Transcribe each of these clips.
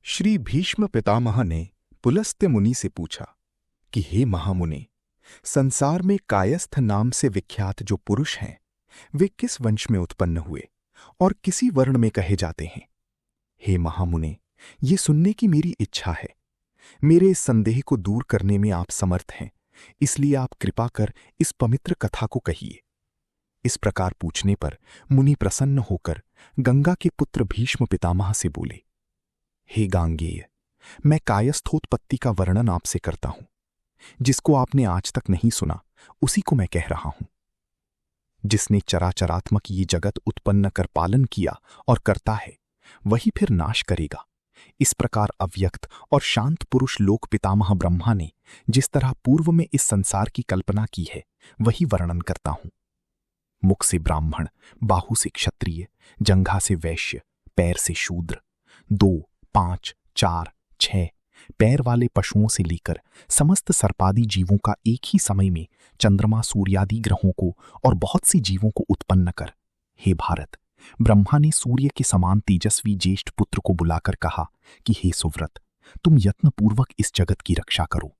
श्री भीष्म पितामह ने पुलस्त्य मुनि से पूछा कि हे महामुनि, संसार में कायस्थ नाम से विख्यात जो पुरुष हैं वे किस वंश में उत्पन्न हुए और किसी वर्ण में कहे जाते हैं। हे महामुने, ये सुनने की मेरी इच्छा है। मेरे इस संदेह को दूर करने में आप समर्थ हैं, इसलिए आप कृपा कर इस पवित्र कथा को कहिए। इस प्रकार पूछने पर मुनि प्रसन्न होकर गंगा के पुत्र भीष्म पितामह से बोले, हे गांगेय, मैं कायस्थोत्पत्ति का वर्णन आपसे करता हूं। जिसको आपने आज तक नहीं सुना उसी को मैं कह रहा हूं। जिसने चराचरात्मक ये जगत उत्पन्न कर पालन किया और करता है, वही फिर नाश करेगा। इस प्रकार अव्यक्त और शांत पुरुष लोक पितामह ब्रह्मा ने जिस तरह पूर्व में इस संसार की कल्पना की है वही वर्णन करता हूं। मुख से ब्राह्मण, बाहु से क्षत्रिय, जंघा से वैश्य, पैर से शूद्र, 2, 5, 4, 6 पैर वाले पशुओं से लेकर समस्त सर्पादि जीवों का एक ही समय में चंद्रमा सूर्यादि ग्रहों को और बहुत सी जीवों को उत्पन्न कर, हे भारत, ब्रह्मा ने सूर्य के समान तेजस्वी ज्येष्ठ पुत्र को बुलाकर कहा कि हे सुव्रत, तुम यत्नपूर्वक इस जगत की रक्षा करो।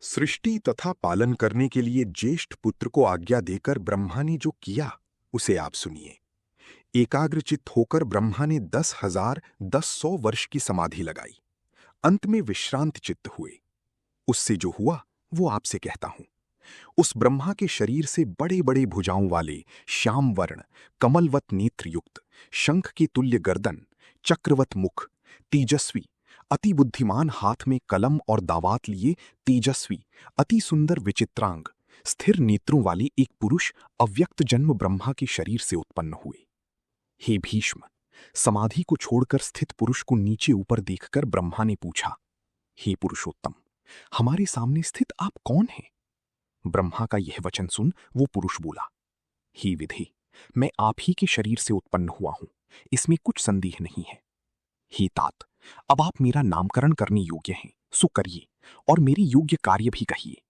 सृष्टि तथा पालन करने के लिए ज्येष्ठ पुत्र को आज्ञा देकर ब्रह्मा ने जो किया उसे आप सुनिए। एकाग्रचित्त होकर ब्रह्मा ने 10,100 वर्ष की समाधि लगाई। अंत में विश्रांत चित्त हुए। उससे जो हुआ वो आपसे कहता हूं। उस ब्रह्मा के शरीर से बड़े बड़े भुजाओं वाले, श्याम वर्ण, कमलवत नेत्र युक्त, शंख के तुल्य गर्दन, चक्रवत मुख, तेजस्वी, अति बुद्धिमान, हाथ में कलम और दावात लिए तेजस्वी, अति सुंदर विचित्रांग, स्थिर नेत्रों वाले एक पुरुष अव्यक्त जन्म ब्रह्मा के शरीर से उत्पन्न हुए। हे भीष्म, समाधि को छोड़कर स्थित पुरुष को नीचे ऊपर देखकर ब्रह्मा ने पूछा, हे पुरुषोत्तम, हमारे सामने स्थित आप कौन हैं? ब्रह्मा का यह वचन सुन वो पुरुष बोला, हे विधि, मैं आप ही के शरीर से उत्पन्न हुआ हूं, इसमें कुछ संदेह नहीं है। हे तात, अब आप मेरा नामकरण करने योग्य हैं, सो करिए और मेरे योग्य कार्य भी कहिए।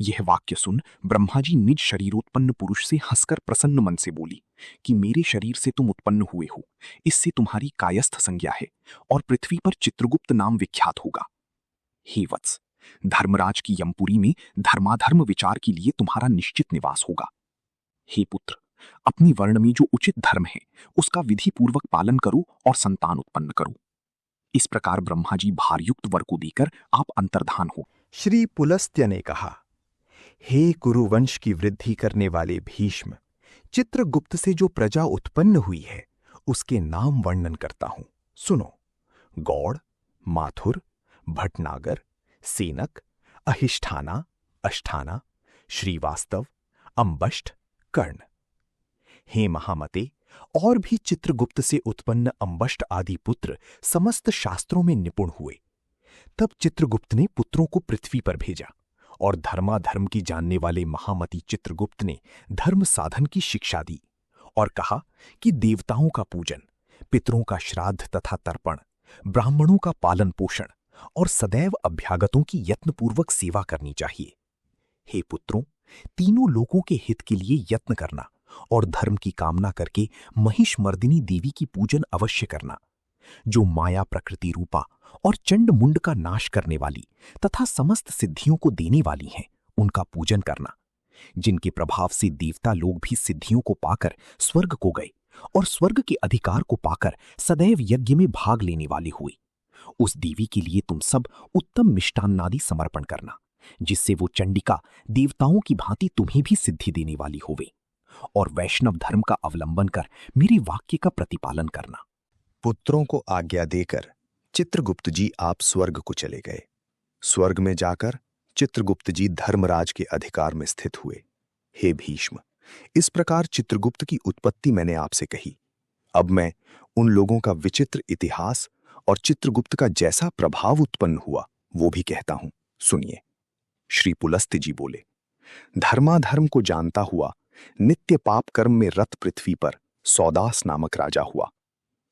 यह वाक्य सुन ब्रह्मा जी निज शरीरोत्पन्न पुरुष से हंसकर प्रसन्न मन से बोली कि मेरे शरीर से तुम उत्पन्न हुए हो, इससे तुम्हारी कायस्थ संज्ञा है और पृथ्वी पर चित्रगुप्त नाम विख्यात होगा। हे वत्स, धर्मराज की यमपुरी में धर्माधर्म विचार के लिए तुम्हारा निश्चित निवास होगा। हे पुत्र, अपनी वर्ण में जो उचित धर्म है उसका विधि पूर्वक पालन करो और संतान उत्पन्न करो। इस प्रकार ब्रह्मा जी भारयुक्त वर को देकर आप अंतर्धान हो। श्री पुलस्त्य ने कहा, हे कुरुवंश की वृद्धि करने वाले भीष्म, चित्रगुप्त से जो प्रजा उत्पन्न हुई है उसके नाम वर्णन करता हूं, सुनो। गौड़, माथुर, भटनागर, सेनक, अहिष्ठाना, अष्ठाना, श्रीवास्तव, अंबष्ठ, कर्ण। हे महामते, और भी चित्रगुप्त से उत्पन्न अंबष्ठ आदि पुत्र समस्त शास्त्रों में निपुण हुए। तब चित्रगुप्त ने पुत्रों को पृथ्वी पर भेजा और धर्माधर्म की जानने वाले महामती चित्रगुप्त ने धर्म साधन की शिक्षा दी और कहा कि देवताओं का पूजन, पितरों का श्राद्ध तथा तर्पण, ब्राह्मणों का पालन पोषण और सदैव अभ्यागतों की यत्नपूर्वक सेवा करनी चाहिए। हे पुत्रों, तीनों लोगों के हित के लिए यत्न करना और धर्म की कामना करके महिषमर्दिनी देवी की पूजन अवश्य करना, जो माया प्रकृति रूपा और चंड मुंड का नाश करने वाली तथा समस्त सिद्धियों को देने वाली हैं, उनका पूजन करना, जिनके प्रभाव से देवता लोग भी सिद्धियों को पाकर स्वर्ग को गए और स्वर्ग के अधिकार को पाकर सदैव यज्ञ में भाग लेने वाले हुए। उस देवी के लिए तुम सब उत्तम मिष्टान्नादि समर्पण करना, जिससे वो चंडिका देवताओं की भांति तुम्हें भी सिद्धि देने वाली होवे, और वैष्णव धर्म का अवलंबन कर मेरे वाक्य का प्रतिपालन करना। पुत्रों को आज्ञा देकर चित्रगुप्त जी आप स्वर्ग को चले गए। स्वर्ग में जाकर चित्रगुप्त जी धर्मराज के अधिकार में स्थित हुए। हे भीष्म, इस प्रकार चित्रगुप्त की उत्पत्ति मैंने आपसे कही। अब मैं उन लोगों का विचित्र इतिहास और चित्रगुप्त का जैसा प्रभाव उत्पन्न हुआ वो भी कहता हूं, सुनिए। श्री पुलस्त्य जी बोले, धर्माधर्म को जानता हुआ नित्य पाप कर्म में रत पृथ्वी पर सौदास नामक राजा हुआ।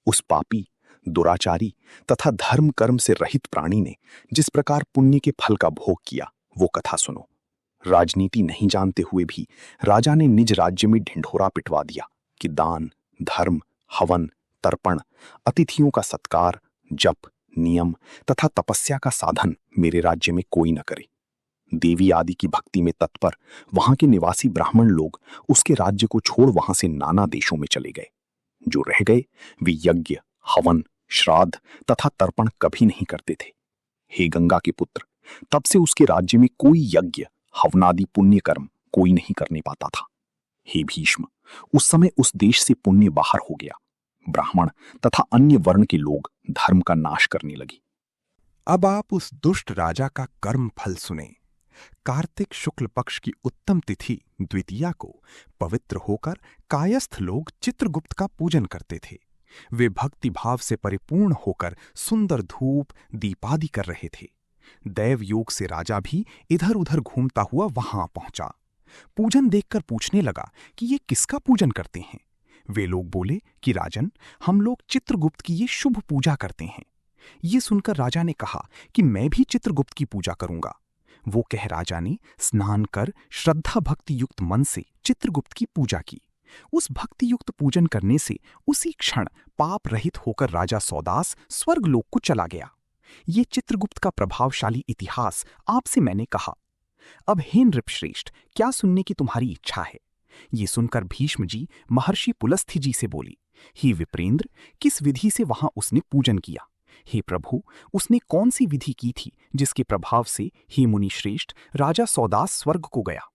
उस पापी, दुराचारी तथा धर्म कर्म से रहित प्राणी ने जिस प्रकार पुण्य के फल का भोग किया वो कथा सुनो। राजनीति नहीं जानते हुए भी राजा ने निज राज्य में ढिंढोरा पिटवा दिया कि दान, धर्म, हवन, तर्पण, अतिथियों का सत्कार, जप, नियम तथा तपस्या का साधन मेरे राज्य में कोई न करे। देवी आदि की भक्ति में तत्पर वहां के निवासी ब्राह्मण लोग उसके राज्य को छोड़ वहां से नाना देशों में चले गए। जो रह गए वे यज्ञ, हवन, श्राद्ध तथा तर्पण कभी नहीं करते थे। हे गंगा के पुत्र, तब से उसके राज्य में कोई यज्ञ, हवनादि पुण्य कर्म कोई नहीं करने पाता था। हे भीष्म, उस समय उस देश से पुण्य बाहर हो गया। ब्राह्मण तथा अन्य वर्ण के लोग धर्म का नाश करने लगे। अब आप उस दुष्ट राजा का कर्म फल सुने। कार्तिक शुक्ल पक्ष की उत्तम तिथि द्वितीया को पवित्र होकर कायस्थ लोग चित्रगुप्त का पूजन करते थे। वे भक्ति भाव से परिपूर्ण होकर सुंदर धूप दीपादि कर रहे थे। दैव योग से राजा भी इधर उधर घूमता हुआ वहां पहुंचा। पूजन देखकर पूछने लगा कि ये किसका पूजन करते हैं। वे लोग बोले कि राजन, हम लोग चित्रगुप्त की ये शुभ पूजा करते हैं। ये सुनकर राजा ने कहा कि मैं भी चित्रगुप्त की पूजा करूंगा। वो कह राजा ने स्नान कर श्रद्धा भक्ति युक्त मन से चित्रगुप्त की पूजा की। उस भक्ति युक्त पूजन करने से उसी क्षण पाप रहित होकर राजा सौदास स्वर्गलोक को चला गया। ये चित्रगुप्त का प्रभावशाली इतिहास आपसे मैंने कहा। अब हे नृपश्रेष्ठ, क्या सुनने की तुम्हारी इच्छा है? ये सुनकर भीष्म जी महर्षि पुलस्त्य जी से बोली, हे विप्रेंद्र, किस विधि से वहां उसने पूजन किया? हे प्रभु, उसने कौन सी विधि की थी जिसके प्रभाव से हे मुनि श्रेष्ठ राजा सौदास स्वर्ग को गया?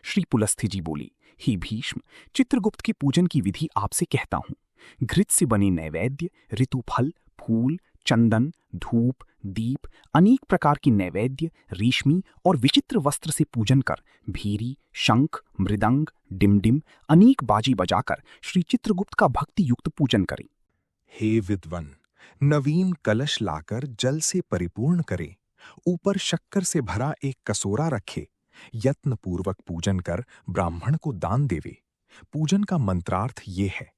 श्री पुलस्त्य जी बोली, हे भीष्म, चित्रगुप्त के पूजन की विधि आपसे कहता हूं। घृत से बने नैवेद्य, ऋतुफल, फूल, चंदन, धूप, दीप, अनेक प्रकार की नैवेद्य, रेशमी और विचित्र वस्त्र से पूजन कर भीरी, शंख, मृदंग, डिमडिम अनेक बाजी बजाकर श्री चित्रगुप्त का भक्ति युक्त पूजन करें। हे विद्वन, नवीन कलश लाकर जल से परिपूर्ण करे, ऊपर शक्कर से भरा एक कसोरा रखे, यत्न पूर्वक पूजन कर ब्राह्मण को दान देवे। पूजन का मंत्रार्थ ये है,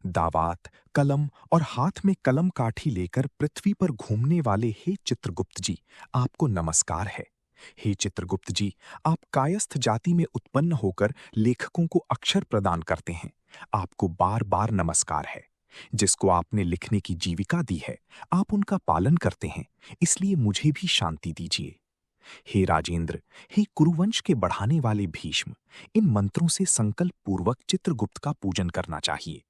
दावात, कलम और हाथ में कलम काठी लेकर पृथ्वी पर घूमने वाले हे चित्रगुप्त जी, आपको नमस्कार है। हे चित्रगुप्त जी, आप कायस्थ जाति में उत्पन्न होकर लेखकों को अक्षर प्रदान करते हैं। आपको बार बार नमस्कार है। जिसको आपने लिखने की जीविका दी है, आप उनका पालन करते हैं, इसलिए मुझे भी शांति दीजिए। हे राजेंद्र, हे कुरुवंश के बढ़ाने वाले भीष्म, इन मंत्रों से संकल्प पूर्वक चित्रगुप्त का पूजन करना चाहिए।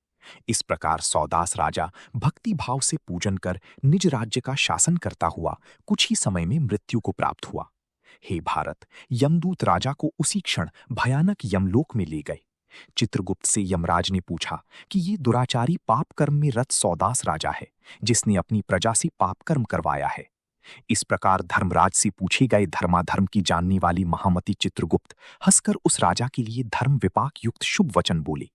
इस प्रकार सौदास राजा भक्ति भाव से पूजन कर निज राज्य का शासन करता हुआ कुछ ही समय में मृत्यु को प्राप्त हुआ। हे भारत, यमदूत राजा को उसी क्षण भयानक यमलोक में ले गए। चित्रगुप्त से यमराज ने पूछा कि ये दुराचारी पाप कर्म में रत सौदास राजा है, जिसने अपनी प्रजा से पाप कर्म करवाया है। इस प्रकार धर्मराज से पूछे गए धर्माधर्म की जानने वाली महामती चित्रगुप्त हंसकर उस राजा के लिए धर्म विपाक युक्त शुभ वचन बोले।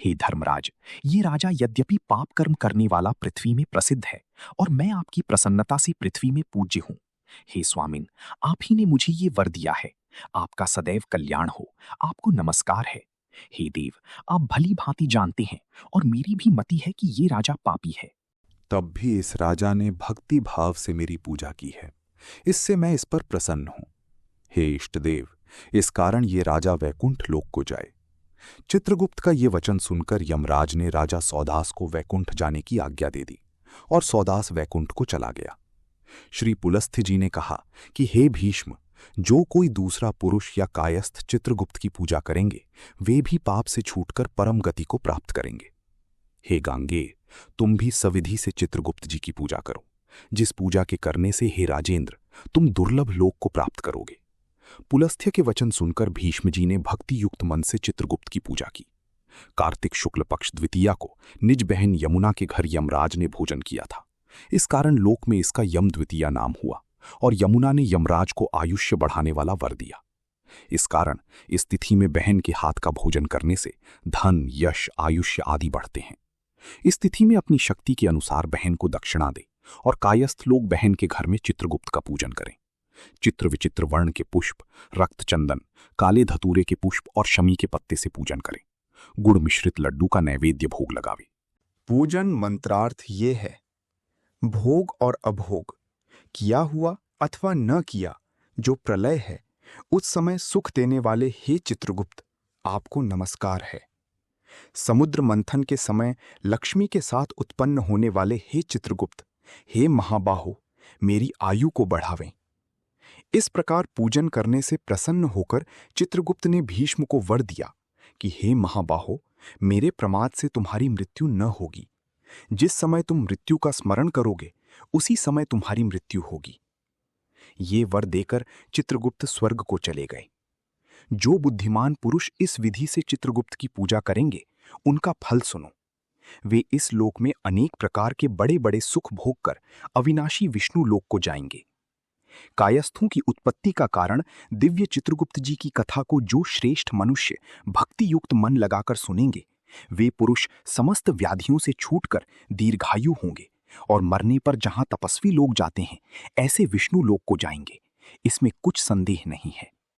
हे धर्मराज, ये राजा यद्यपि पाप कर्म करने वाला पृथ्वी में प्रसिद्ध है और मैं आपकी प्रसन्नता से पृथ्वी में पूज्य हूं। हे स्वामिन, आप ही ने मुझे ये वर दिया है। आपका सदैव कल्याण हो। आपको नमस्कार है। हे देव, आप भली भांति जानते हैं और मेरी भी मति है कि ये राजा पापी है। तब भी इस राजा ने भक्ति भाव से मेरी पूजा की है, इससे मैं इस पर प्रसन्न हूं। हे इष्टदेव, इस कारण ये राजा वैकुंठ लोक को जाए। चित्रगुप्त का ये वचन सुनकर यमराज ने राजा सौदास को वैकुंठ जाने की आज्ञा दे दी और सौदास वैकुंठ को चला गया। श्री पुलस्त्य जी ने कहा कि हे भीष्म, जो कोई दूसरा पुरुष या कायस्थ चित्रगुप्त की पूजा करेंगे, वे भी पाप से छूटकर परम गति को प्राप्त करेंगे। हे गांगेय, तुम भी सविधि से चित्रगुप्त जी की पूजा करो, जिस पूजा के करने से हे राजेंद्र तुम दुर्लभ लोक को प्राप्त करोगे। पुलस्त्य के वचन सुनकर भीष्म जी ने भक्ति युक्त मन से चित्रगुप्त की पूजा की। कार्तिक शुक्ल पक्ष द्वितीया को निज बहन यमुना के घर यमराज ने भोजन किया था। इस कारण लोक में इसका यम द्वितीया नाम हुआ और यमुना ने यमराज को आयुष्य बढ़ाने वाला वर दिया। इस कारण इस तिथि में बहन के हाथ का भोजन करने से धन, यश, आयुष्य आदि बढ़ते हैं। इस तिथि में अपनी शक्ति के अनुसार बहन को दक्षिणा दे और कायस्थ लोग बहन के घर में चित्रगुप्त का पूजन करें। चित्र विचित्र वर्ण के पुष्प, रक्त चंदन, काले धतूरे के पुष्प और शमी के पत्ते से पूजन करें। गुड़ मिश्रित लड्डू का नैवेद्य भोग लगावे। पूजन मंत्रार्थ ये है, भोग और अभोग, किया हुआ अथवा न किया, जो प्रलय है उस समय सुख देने वाले हे चित्रगुप्त, आपको नमस्कार है। समुद्र मंथन के समय लक्ष्मी के साथ उत्पन्न होने वाले हे चित्रगुप्त, हे महाबाहो, मेरी आयु को बढ़ावें। इस प्रकार पूजन करने से प्रसन्न होकर चित्रगुप्त ने भीष्म को वर दिया कि हे महाबाहो, मेरे प्रमाद से तुम्हारी मृत्यु न होगी। जिस समय तुम मृत्यु का स्मरण करोगे उसी समय तुम्हारी मृत्यु होगी। ये वर देकर चित्रगुप्त स्वर्ग को चले गए। जो बुद्धिमान पुरुष इस विधि से चित्रगुप्त की पूजा करेंगे उनका फल सुनो। वे इस लोक में अनेक प्रकार के बड़े बड़े सुख भोग कर अविनाशी विष्णु लोक को जाएंगे। कायस्थों की उत्पत्ति का कारण दिव्य चित्रगुप्त जी की कथा को जो श्रेष्ठ मनुष्य भक्ति युक्त मन लगाकर सुनेंगे, वे पुरुष समस्त व्याधियों से छूटकर दीर्घायु होंगे और मरने पर जहां तपस्वी लोग जाते हैं ऐसे विष्णु लोक को जाएंगे। इसमें कुछ संदेह नहीं है।